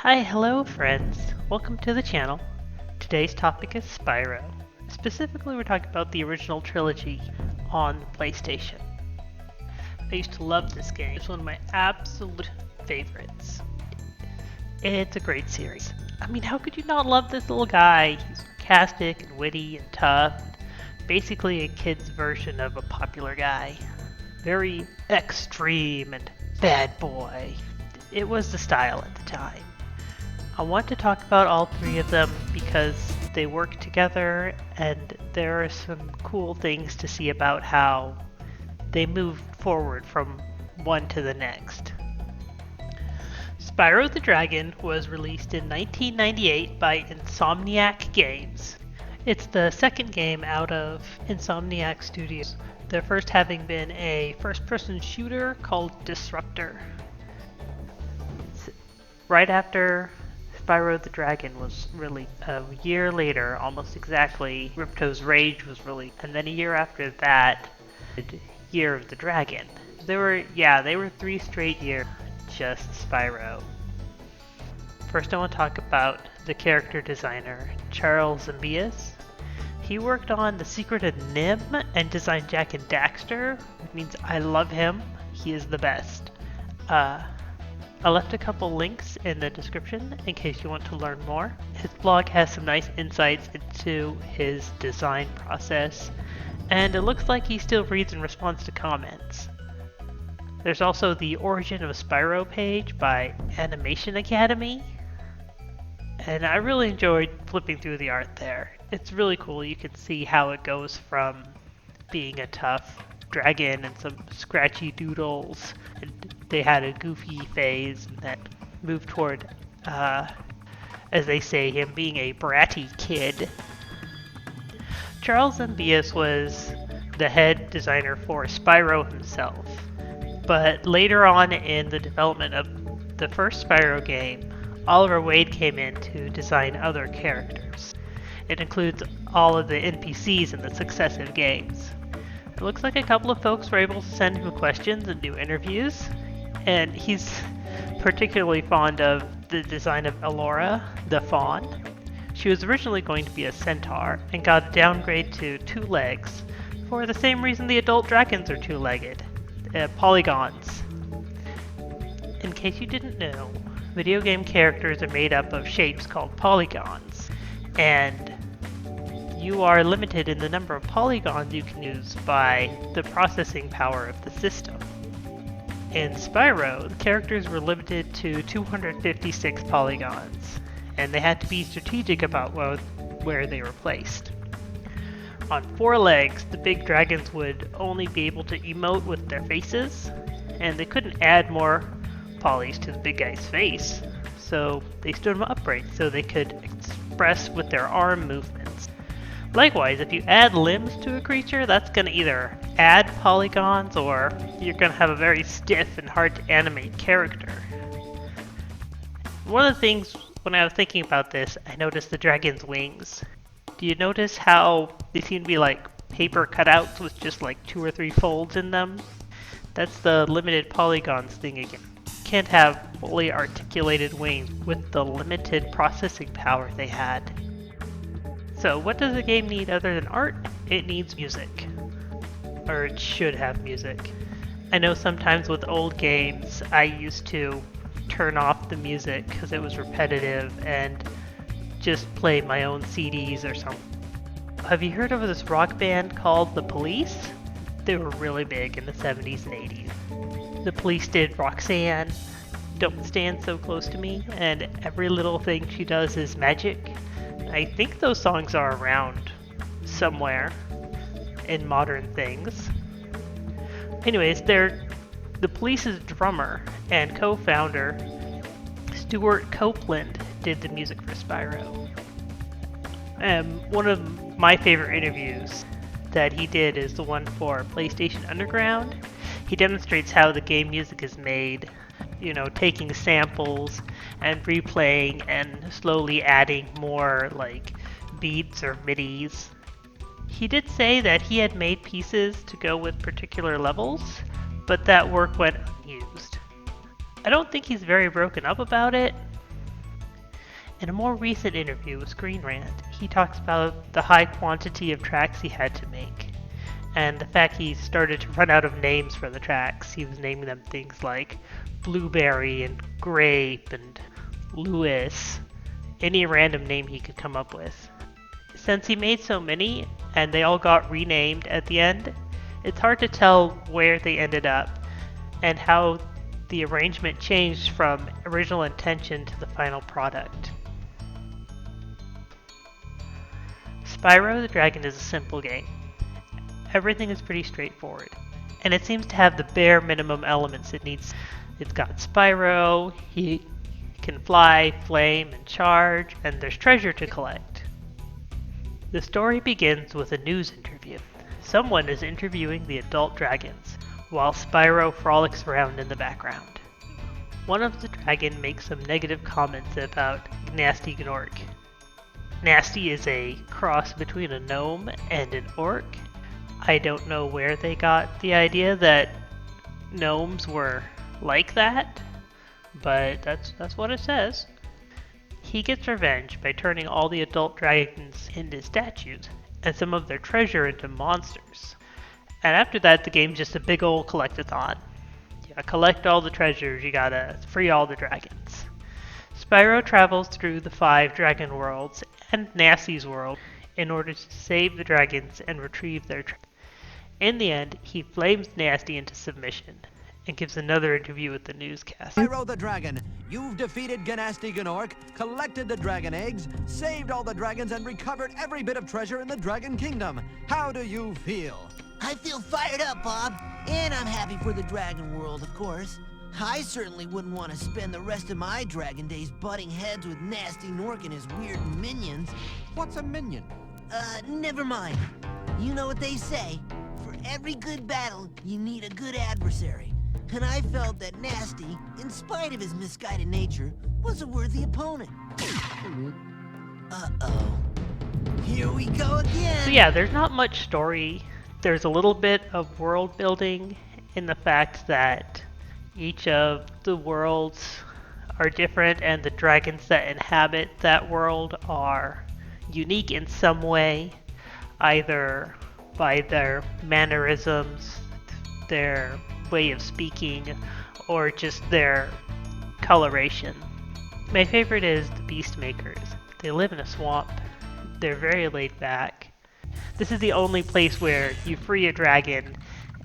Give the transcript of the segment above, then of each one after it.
Hello friends. Welcome to the channel. Today's topic is Spyro. Specifically, we're talking about the original trilogy on the PlayStation. I used to love this game. It's one of my absolute favorites. It's a great series. I mean, how could you not love this little guy? He's sarcastic and witty and tough. Basically a kid's version of a popular guy. Very extreme and bad boy. It was the style at the time. I want to talk about all three of them because they work together and there are some cool things to see about how they move forward from one to the next. Spyro the Dragon was released in 1998 by Insomniac Games. It's the second game out of Insomniac Studios, their first having been a first-person shooter called Disruptor. Right after Spyro the Dragon was released, a year later, almost exactly, Ripto's Rage was released, and then a year after that, Year of the Dragon. They were 3 straight years, just Spyro. First I want to talk about the character designer, Charles Zembillas. He worked on The Secret of Nim and designed Jak and Daxter, which means I love him. He is the best. I left a couple links in the description in case you want to learn more. His blog has some nice insights into his design process, and it looks like he still reads and responds to comments. There's also the Origin of Spyro page by Animation Academy, and I really enjoyed flipping through the art there. It's really cool. You can see how it goes from being a tough dragon and some scratchy doodles, and they had a goofy phase that moved toward, as they say, him being a bratty kid. Charles Zembillas was the head designer for Spyro himself, but later on in the development of the first Spyro game, Oliver Wade came in to design other characters. It includes all of the NPCs in the successive games. It looks like a couple of folks were able to send him questions and do interviews, and he's particularly fond of the design of Elora, the fawn. She was originally going to be a centaur and got a downgrade to 2 legs for the same reason the adult dragons are 2-legged, polygons. In case you didn't know, video game characters are made up of shapes called polygons, and you are limited in the number of polygons you can use by the processing power of the system. In Spyro, the characters were limited to 256 polygons, and they had to be strategic about where they were placed. On 4 legs, the big dragons would only be able to emote with their faces, and they couldn't add more polys to the big guy's face, so they stood them upright so they could express with their arm movements. Likewise, if you add limbs to a creature, that's going to either add polygons or you're going to have a very stiff and hard to animate character. One of the things when I was thinking about this, I noticed the dragon's wings. Do you notice how they seem to be like paper cutouts with just like 2 or 3 folds in them? That's the limited polygons thing again. You can't have fully articulated wings with the limited processing power they had. So what does a game need other than art? It needs music. Or it should have music. I know sometimes with old games I used to turn off the music because it was repetitive and just play my own CDs or something. Have you heard of this rock band called The Police? They were really big in the 70s and 80s. The Police did Roxanne, Don't Stand So Close to Me, and Every Little Thing She Does Is Magic. I think those songs are around somewhere in modern things. Anyways, The Police's drummer and co-founder, Stewart Copeland, did the music for Spyro. One of my favorite interviews that he did is the one for PlayStation Underground. He demonstrates how the game music is made, taking samples and replaying and slowly adding more like beats or midis. He did say that he had made pieces to go with particular levels, but that work went unused. I don't think he's very broken up about it, In a more recent interview with Screen Rant, he talks about the high quantity of tracks he had to make, and the fact he started to run out of names for the tracks. He was naming them things like Blueberry and Grape and Lewis, any random name he could come up with. Since he made so many, and they all got renamed at the end, it's hard to tell where they ended up, and how the arrangement changed from original intention to the final product. Spyro the Dragon is a simple game. Everything is pretty straightforward, and it seems to have the bare minimum elements it needs. It's got Spyro, he can fly, flame, and charge, and there's treasure to collect. The story begins with a news interview. Someone is interviewing the adult dragons, while Spyro frolics around in the background. One of the dragon makes some negative comments about Nasty Gnorc. Nasty is a cross between a gnome and an orc. I don't know where they got the idea that gnomes were like that, but that's what it says. He gets revenge by turning all the adult dragons into statues and some of their treasure into monsters. And after that, the game's just a big old collectathon. You gotta collect all the treasures, you gotta free all the dragons. Spyro travels through the 5 dragon worlds and Nasty's world in order to save the dragons and retrieve their treasure. In the end, he flames Nasty into submission and gives another interview with the newscast. Spyro the Dragon, you've defeated Gnasty Gnorc, collected the dragon eggs, saved all the dragons, and recovered every bit of treasure in the Dragon Kingdom. How do you feel? I feel fired up, Bob, and I'm happy for the dragon world, of course. I certainly wouldn't want to spend the rest of my dragon days butting heads with Nasty Gnorc and his weird minions. What's a minion? Never mind. You know what they say. For every good battle, you need a good adversary. And I felt that Nasty, in spite of his misguided nature, was a worthy opponent. Uh-oh. Here we go again! So yeah, there's not much story. There's a little bit of world building in the fact that each of the worlds are different and the dragons that inhabit that world are unique in some way, either by their mannerisms, their way of speaking, or just their coloration. My favorite is the Beast Makers. They live in a swamp. They're very laid back. This is the only place where you free a dragon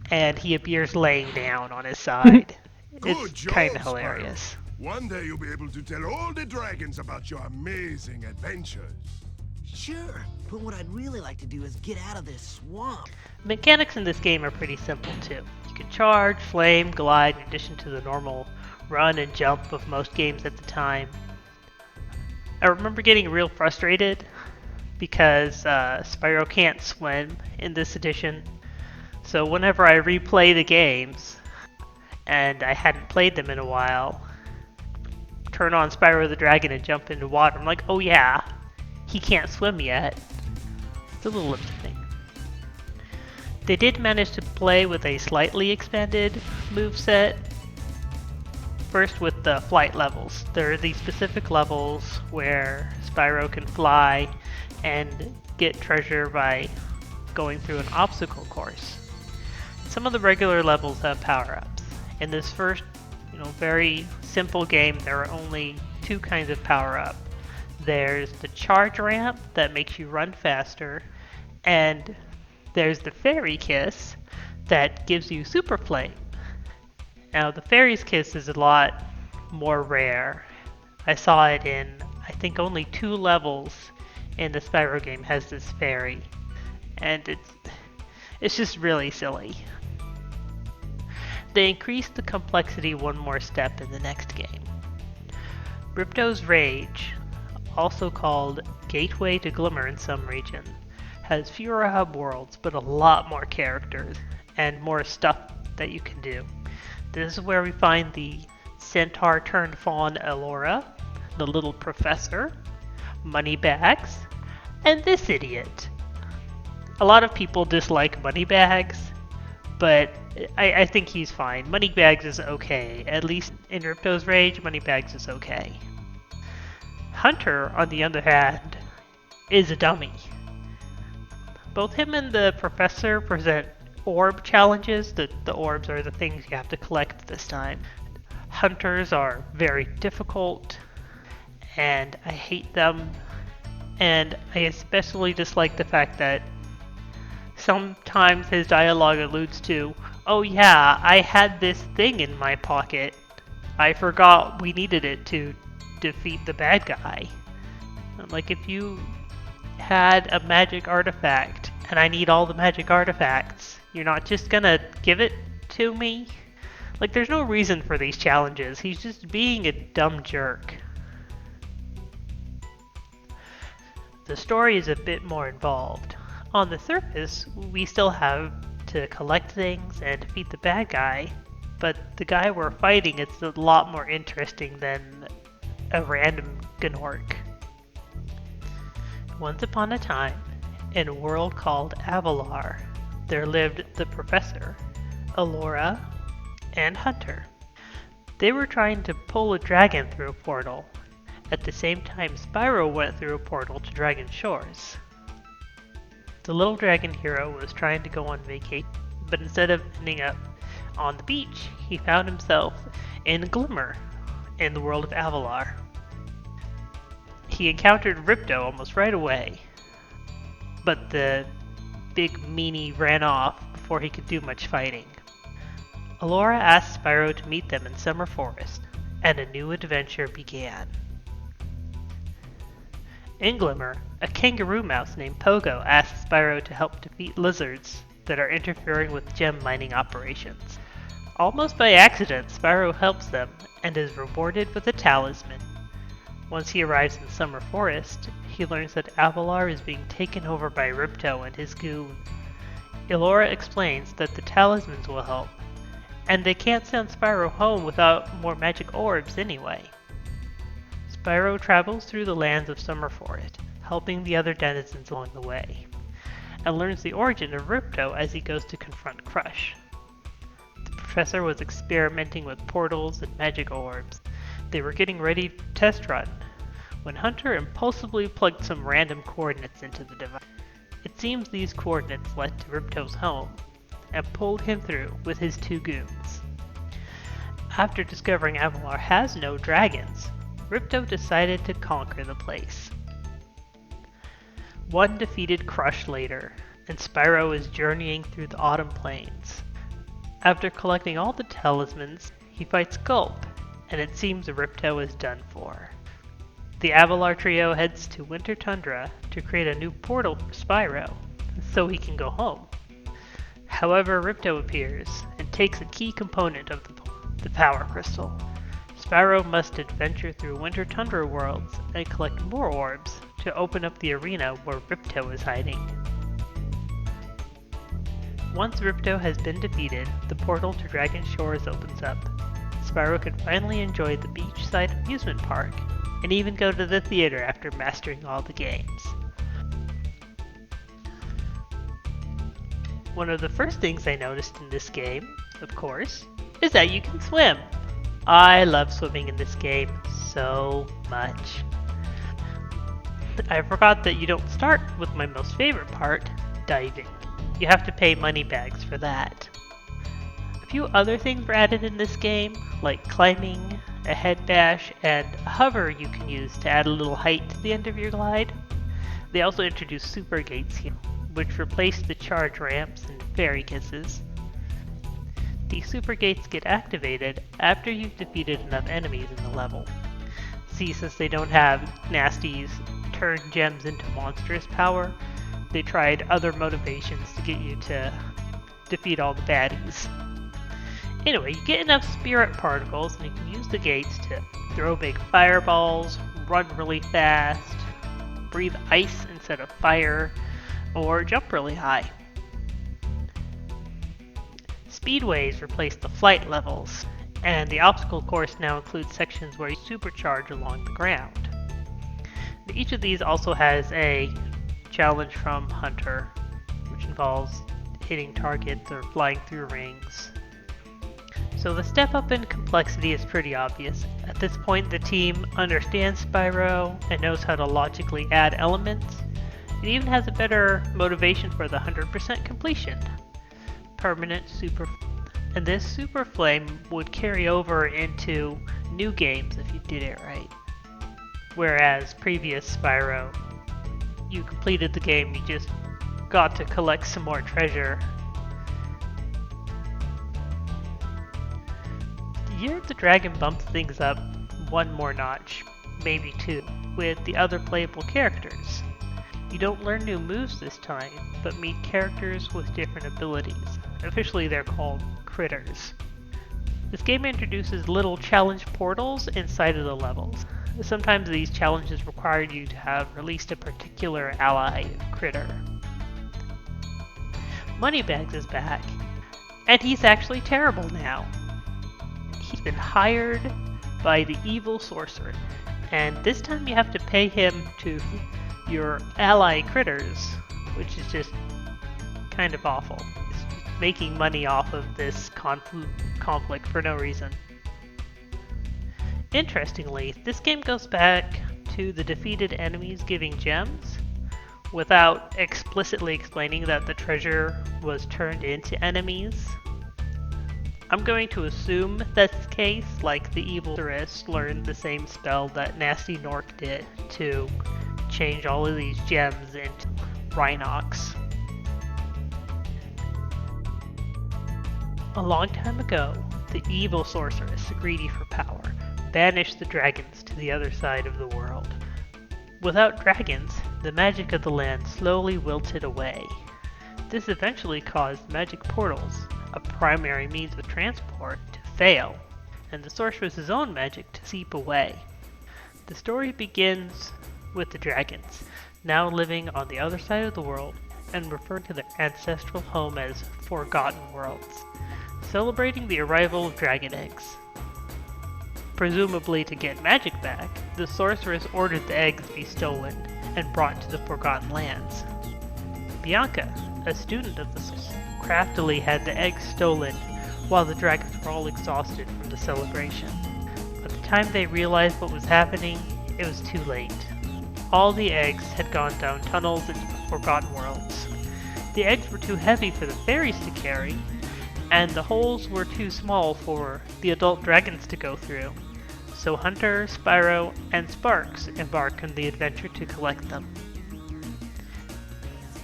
and he appears laying down on his side. It's kind of hilarious. Spyro. One day you'll be able to tell all the dragons about your amazing adventures. Sure, but what I'd really like to do is get out of this swamp. Mechanics in this game are pretty simple too. You can charge, flame, glide in addition to the normal run and jump of most games at the time. I remember getting real frustrated because Spyro can't swim in this edition. So whenever I replay the games, and I hadn't played them in a while, turn on Spyro the Dragon and jump into water, I'm like, oh yeah, he can't swim yet. It's a little upsetting. They did manage to play with a slightly expanded moveset. First with the flight levels. There are these specific levels where Spyro can fly and get treasure by going through an obstacle course. Some of the regular levels have power-ups. In this first, very simple game, there are only 2 kinds of power-up. There's the charge ramp that makes you run faster, and there's the fairy kiss that gives you super flame. Now the fairy's kiss is a lot more rare. I saw it in, I think, only 2 levels in the Spyro game has this fairy, and it's just really silly. They increased the complexity one more step in the next game. Ripto's Rage, also called Gateway to Glimmer in some regions, has fewer hub worlds but a lot more characters and more stuff that you can do. This is where we find the centaur turned fawn Elora, the little professor, Moneybags, and this idiot. A lot of people dislike Moneybags, but I think he's fine. Moneybags is okay. At least in Ripto's Rage, Moneybags is okay. Hunter, on the other hand, is a dummy. Both him and the professor present orb challenges. The orbs are the things you have to collect this time. Hunters are very difficult, and I hate them. And I especially dislike the fact that sometimes his dialogue alludes to, oh yeah, I had this thing in my pocket. I forgot we needed it to defeat the bad guy. Like, if you had a magic artifact and I need all the magic artifacts, you're not just gonna give it to me? Like, there's no reason for these challenges. He's just being a dumb jerk. The story is a bit more involved. On the surface, we still have to collect things and defeat the bad guy, but the guy we're fighting is a lot more interesting than a random Gnorc. Once upon a time, in a world called Avalar, there lived the Professor, Alora, and Hunter. They were trying to pull a dragon through a portal. At the same time, Spyro went through a portal to Dragon Shores. The little dragon hero was trying to go on vacation, but instead of ending up on the beach, he found himself in Glimmer, in the world of Avalar. He encountered Ripto almost right away, but the big meanie ran off before he could do much fighting. Alora asked Spyro to meet them in Summer Forest, and a new adventure began. In Glimmer, a kangaroo mouse named Pogo asks Spyro to help defeat lizards that are interfering with gem mining operations. Almost by accident, Spyro helps them and is rewarded with a talisman. Once he arrives in Summer Forest, he learns that Avalar is being taken over by Ripto and his goon. Alora explains that the talismans will help, and they can't send Spyro home without more magic orbs anyway. Spyro travels through the lands of Summer Forest, helping the other denizens along the way, and learns the origin of Ripto as he goes to confront Crush. The professor was experimenting with portals and magic orbs. They were getting ready to test run, when Hunter impulsively plugged some random coordinates into the device. It seems these coordinates led to Ripto's home, and pulled him through with his two goons. After discovering Avalar has no dragons, Ripto decided to conquer the place. One defeated Crush later, and Spyro is journeying through the Autumn Plains. After collecting all the talismans, he fights Gulp, and it seems Ripto is done for. The Avalar trio heads to Winter Tundra to create a new portal for Spyro, so he can go home. However, Ripto appears and takes a key component of the power crystal. Spyro must adventure through Winter Tundra worlds and collect more orbs to open up the arena where Ripto is hiding. Once Ripto has been defeated, the portal to Dragon Shores opens up. Spyro can finally enjoy the beachside amusement park, and even go to the theater after mastering all the games. One of the first things I noticed in this game, of course, is that you can swim. I love swimming in this game so much. I forgot that you don't start with my most favorite part, diving. You have to pay money bags for that. A few other things were added in this game, like climbing, a head bash, and a hover you can use to add a little height to the end of your glide. They also introduced super gates here, which replaced the charge ramps and fairy kisses. These super gates get activated after you've defeated enough enemies in the level. See, since they don't have Nasty's turn gems into monstrous power, they tried other motivations to get you to defeat all the baddies. Anyway, you get enough spirit particles and you can use the gates to throw big fireballs, run really fast, breathe ice instead of fire, or jump really high. Speedways replaced the flight levels, and the obstacle course now includes sections where you supercharge along the ground. Each of these also has a challenge from Hunter, which involves hitting targets or flying through rings. So the step up in complexity is pretty obvious. At this point, the team understands Spyro and knows how to logically add elements. It even has a better motivation for the 100% completion. Permanent super, and this super flame would carry over into new games if you did it right. Whereas previous Spyro, you completed the game, you just got to collect some more treasure. Year of the Dragon bumps things up one more notch, maybe two, with the other playable characters. You don't learn new moves this time, but meet characters with different abilities. Officially they're called critters. This game introduces little challenge portals inside of the levels. Sometimes these challenges require you to have released a particular ally critter. Moneybags is back, and he's actually terrible now. He's been hired by the evil sorcerer, and this time you have to pay him to your ally critters, which is just kind of awful. It's just making money off of this conflict for no reason. Interestingly, this game goes back to the defeated enemies giving gems, without explicitly explaining that the treasure was turned into enemies. I'm going to assume that's the case, like the evil sorceress learned the same spell that Nasty Nork did to change all of these gems into Rhinox. A long time ago, the evil sorceress, greedy for power, banished the dragons to the other side of the world. Without dragons, the magic of the land slowly wilted away. This eventually caused magic portals, a primary means of transport, to fail, and the sorceress's own magic to seep away. The story begins with the dragons, now living on the other side of the world and referred to their ancestral home as Forgotten Worlds, celebrating the arrival of dragon eggs. Presumably to get magic back, the sorceress ordered the eggs be stolen and brought to the Forgotten Lands. Bianca, a student of the sorceress, craftily had the eggs stolen while the dragons were all exhausted from the celebration. By the time they realized what was happening, it was too late. All the eggs had gone down tunnels into the Forgotten Worlds. The eggs were too heavy for the fairies to carry, and the holes were too small for the adult dragons to go through. So Hunter, Spyro, and Sparks embark on the adventure to collect them.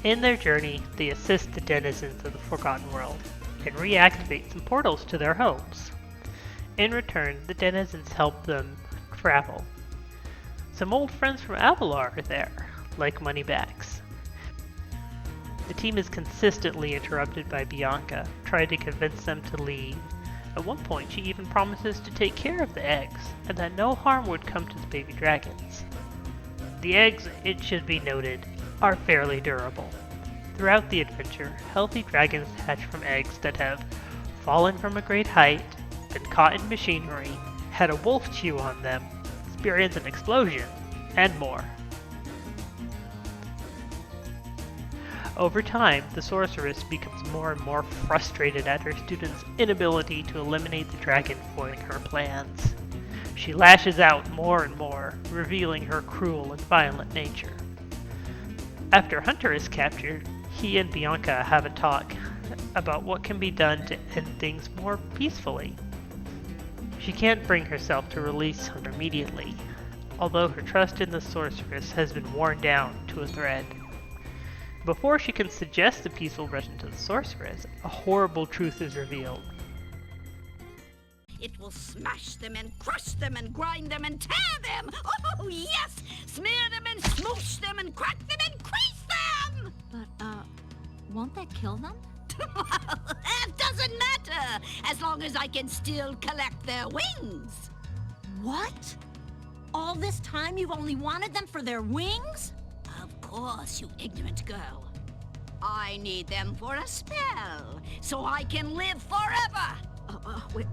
In their journey, they assist the denizens of the Forgotten World and reactivate some portals to their homes. In return, the denizens help them travel. Some old friends from Avalar are there, like Moneybags. The team is consistently interrupted by Bianca, trying to convince them to leave. At one point, she even promises to take care of the eggs, and that no harm would come to the baby dragons. The eggs, it should be noted, are fairly durable. Throughout the adventure, healthy dragons hatch from eggs that have fallen from a great height, been caught in machinery, had a wolf chew on them, experienced an explosion, and more. Over time, the sorceress becomes more and more frustrated at her students' inability to eliminate the dragon foiling her plans. She lashes out more and more, revealing her cruel and violent nature. After Hunter is captured, he and Bianca have a talk about what can be done to end things more peacefully. She can't bring herself to release Hunter immediately, although her trust in the sorceress has been worn down to a thread. Before she can suggest a peaceful resolution to the sorceress, a horrible truth is revealed. It will smash them and crush them and grind them and tear them! Oh, yes! Smear them and smoosh them and crack them and crease them! But, won't that kill them? That doesn't matter, as long as I can still collect their wings. What? All this time you've only wanted them for their wings? Of course, you ignorant girl. I need them for a spell, so I can live forever.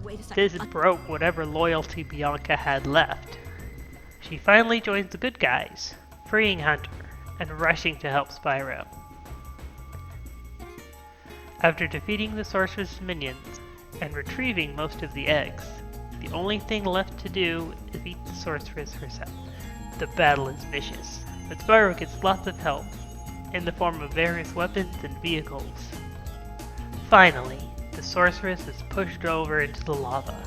Wait a second. This broke whatever loyalty Bianca had left. She finally joins the good guys, freeing Hunter and rushing to help Spyro. After defeating the sorceress' minions, and retrieving most of the eggs. The only thing left to do is beat the sorceress herself. The battle is vicious, but Spyro gets lots of help in the form of various weapons and vehicles. Finally, the sorceress is pushed over into the lava.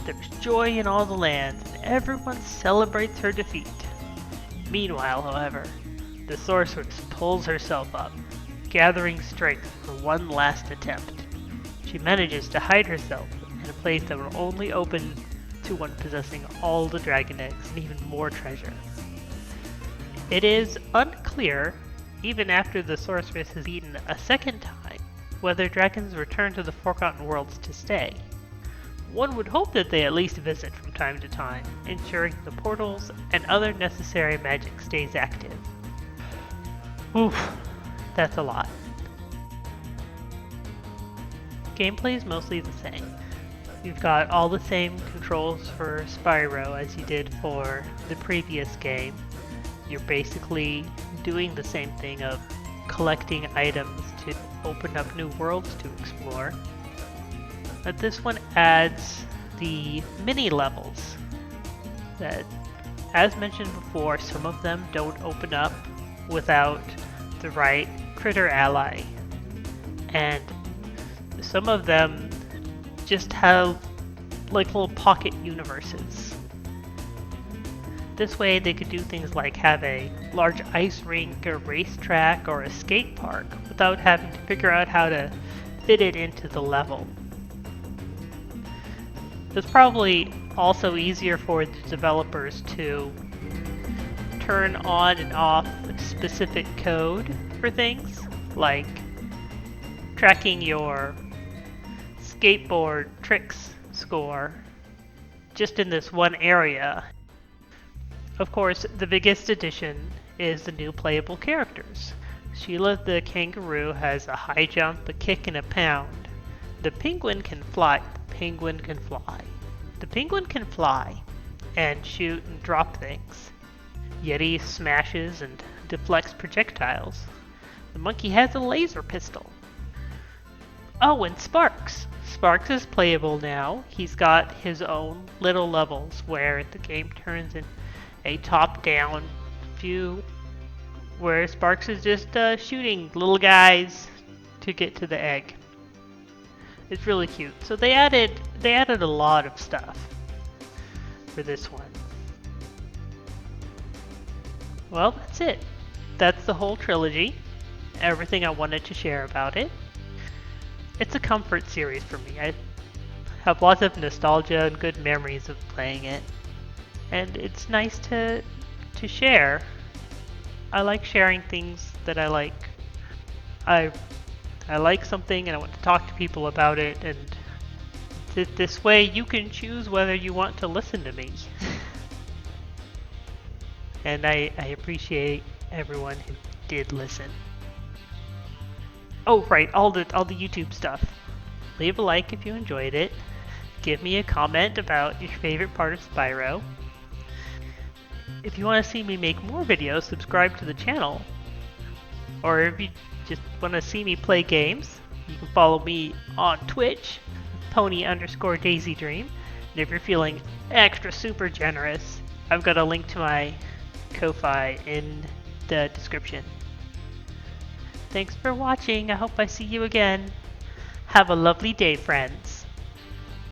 There's joy in all the lands, and everyone celebrates her defeat. Meanwhile, however, the sorceress pulls herself up, gathering strength for one last attempt. She manages to hide herself in a place that will only open to one possessing all the dragon eggs and even more treasure. It is unclear, even after the sorceress has eaten a second time, whether dragons return to the Forgotten Worlds to stay. One would hope that they at least visit from time to time, ensuring the portals and other necessary magic stays active. Oof, that's a lot. Gameplay is mostly the same. You've got all the same controls for Spyro as you did for the previous game. You're basically doing the same thing of collecting items to open up new worlds to explore. But this one adds the mini levels that, as mentioned before, some of them don't open up without the right critter ally, and some of them just have like little pocket universes. This way they could do things like have a large ice rink or racetrack or a skate park without having to figure out how to fit it into the level. It's probably also easier for the developers to turn on and off specific code for things, like tracking your skateboard tricks score just in this one area. Of course, the biggest addition is the new playable characters. Sheila the kangaroo has a high jump, a kick, and a pound. The penguin can fly. The penguin can fly. The penguin can fly and shoot and drop things. Yeti smashes and deflects projectiles. The monkey has a laser pistol. Oh, and Sparks. Sparks is playable now. He's got his own little levels where the game turns in a top-down view where Sparks is just shooting little guys to get to the egg. It's really cute. So they added a lot of stuff for this one. Well, that's it. That's the whole trilogy. Everything I wanted to share about it. It's a comfort series for me. I have lots of nostalgia and good memories of playing it. And it's nice to share. I like sharing things that I like. I like something and I want to talk to people about it, and this way you can choose whether you want to listen to me. And I appreciate everyone who did listen. Oh right, all the YouTube stuff. Leave a like if you enjoyed it. Give me a comment about your favorite part of Spyro. If you want to see me make more videos, subscribe to the channel. Or if you just want to see me play games, you can follow me on Twitch, Pony_DaisyDream. And if you're feeling extra super generous, I've got a link to my Ko-Fi in the description. Thanks for watching. I hope I see you again. Have a lovely day, friends.